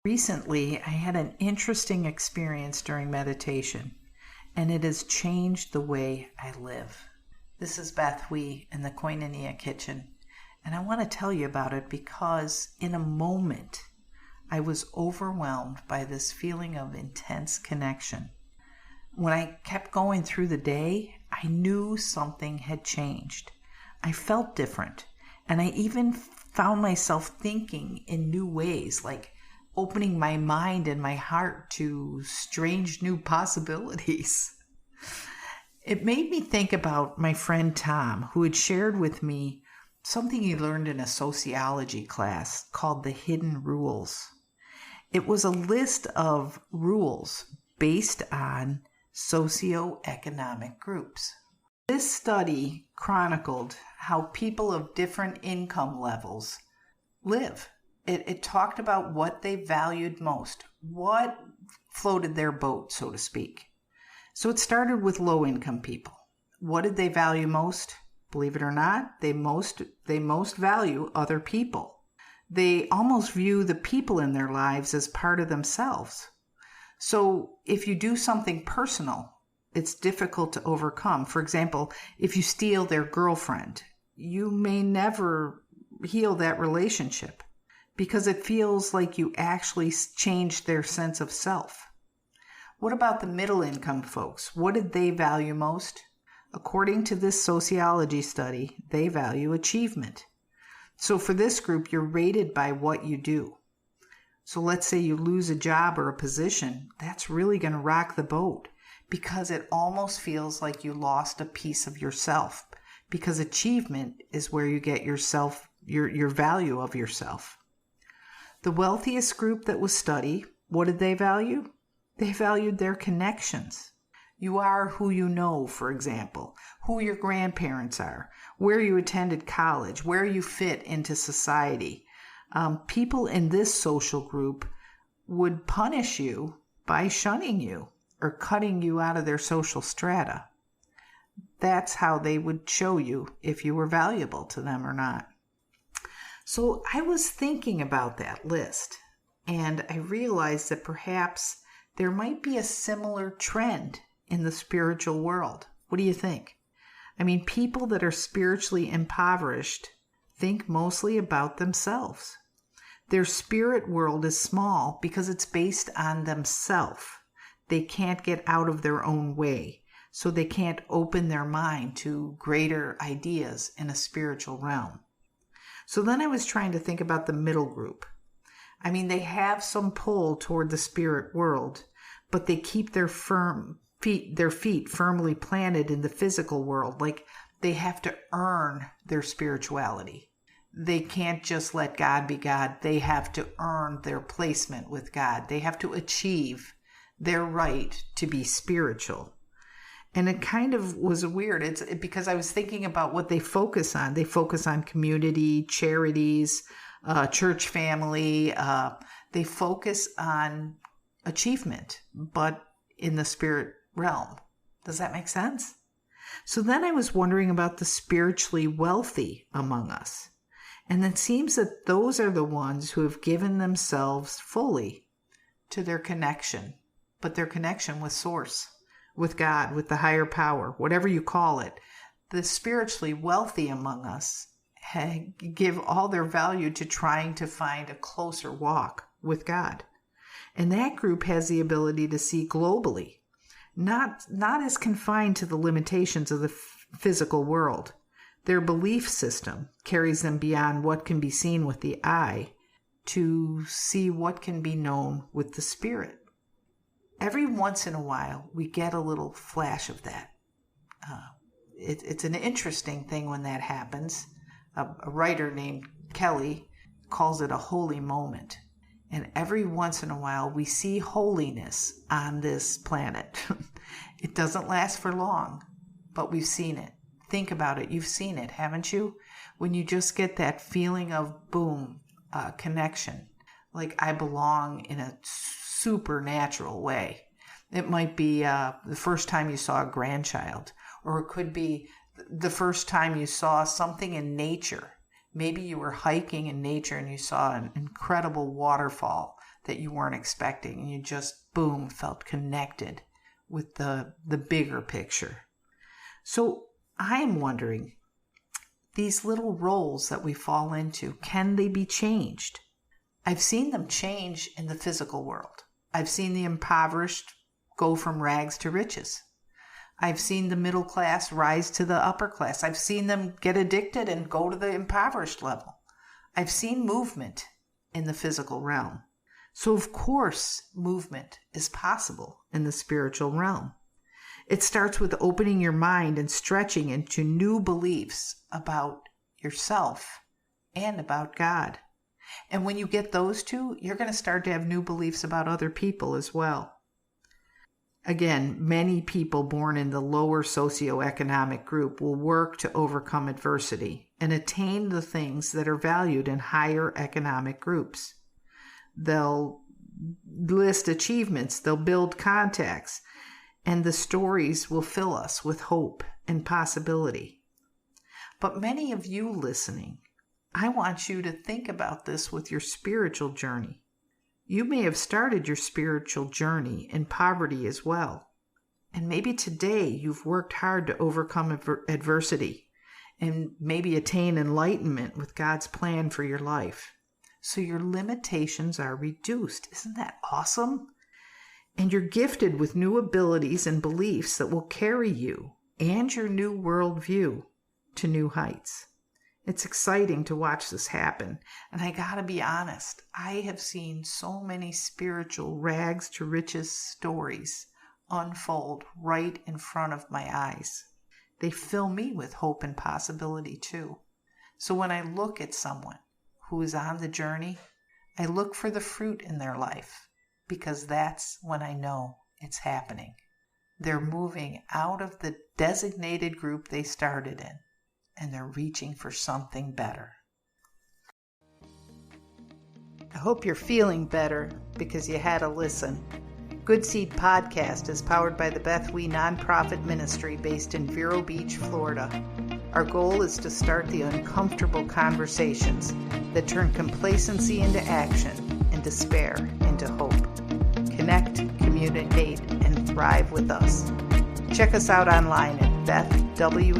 Recently, I had an interesting experience during meditation, and it has changed the way I live. This is BethWe in the Koinonia Kitchen, and I want to tell you about it because in a moment, I was overwhelmed by this feeling of intense connection. When I kept going through the day, I knew something had changed. I felt different, and I even found myself thinking in new ways, like opening my mind and my heart to strange new possibilities. It made me think about my friend Tom, who had shared with me something he learned in a sociology class called the hidden rules. It was a list of rules based on socioeconomic groups. This study chronicled how people of different income levels live. It talked about what they valued most, what floated their boat, so to speak. So it started with low-income people. What did they value most? Believe it or not, they most value other people. They almost view the people in their lives as part of themselves. So if you do something personal, it's difficult to overcome. For example, if you steal their girlfriend, you may never heal that relationship, because it feels like you actually changed their sense of self. What about the middle income folks? What did they value most? According to this sociology study, they value achievement. So for this group, you're rated by what you do. So let's say you lose a job or a position, that's really going to rock the boat because it almost feels like you lost a piece of yourself, because achievement is where you get yourself, your value of yourself. The wealthiest group that was studied, what did they value? They valued their connections. You are who you know, for example, who your grandparents are, where you attended college, where you fit into society. People in this social group would punish you by shunning you or cutting you out of their social strata. That's how they would show you if you were valuable to them or not. So I was thinking about that list, and I realized that perhaps there might be a similar trend in the spiritual world. What do you think? I mean, people that are spiritually impoverished think mostly about themselves. Their spirit world is small because it's based on themselves. They can't get out of their own way, so they can't open their mind to greater ideas in a spiritual realm. So then I was trying to think about the middle group. I mean, they have some pull toward the spirit world, but they keep their feet firmly planted in the physical world. Like they have to earn their spirituality. They can't just let God be God. They have to earn their placement with God. They have to achieve their right to be spiritual. And it kind of was weird. Because I was thinking about what they focus on. They focus on community, charities, church family. They focus on achievement, but in the spirit realm. Does that make sense? So then I was wondering about the spiritually wealthy among us. And it seems that those are the ones who have given themselves fully to their connection, but their connection with Source, with God, with the higher power, whatever you call it. The spiritually wealthy among us give all their value to trying to find a closer walk with God. And that group has the ability to see globally, not as confined to the limitations of the physical world. Their belief system carries them beyond what can be seen with the eye to see what can be known with the spirit. Every once in a while, we get a little flash of that. It's an interesting thing when that happens. A writer named Kelly calls it a holy moment. And every once in a while, we see holiness on this planet. It doesn't last for long, but we've seen it. Think about it. You've seen it, haven't you? When you just get that feeling of boom, connection, like I belong in a supernatural way. It might be the first time you saw a grandchild, or it could be the first time you saw something in nature. Maybe you were hiking in nature and you saw an incredible waterfall that you weren't expecting, and you just, boom, felt connected with the bigger picture. So I'm wondering, these little roles that we fall into, can they be changed? I've seen them change in the physical world. I've seen the impoverished go from rags to riches. I've seen the middle class rise to the upper class. I've seen them get addicted and go to the impoverished level. I've seen movement in the physical realm. So of course, movement is possible in the spiritual realm. It starts with opening your mind and stretching into new beliefs about yourself and about God. And when you get those two, you're going to start to have new beliefs about other people as well. Again, many people born in the lower socioeconomic group will work to overcome adversity and attain the things that are valued in higher economic groups. They'll list achievements, they'll build contacts, and the stories will fill us with hope and possibility. But many of you listening, I want you to think about this with your spiritual journey. You may have started your spiritual journey in poverty as well. And maybe today you've worked hard to overcome adversity and maybe attain enlightenment with God's plan for your life. So your limitations are reduced. Isn't that awesome? And you're gifted with new abilities and beliefs that will carry you and your new worldview to new heights. It's exciting to watch this happen. And I gotta be honest, I have seen so many spiritual rags to riches stories unfold right in front of my eyes. They fill me with hope and possibility too. So when I look at someone who is on the journey, I look for the fruit in their life, because that's when I know it's happening. They're moving out of the designated group they started in, and they're reaching for something better. I hope you're feeling better because you had a listen. Good Seed Podcast is powered by the BethWe nonprofit ministry based in Vero Beach, Florida. Our goal is to start the uncomfortable conversations that turn complacency into action and despair into hope. Connect, communicate, and thrive with us. Check us out online at BethWe.com.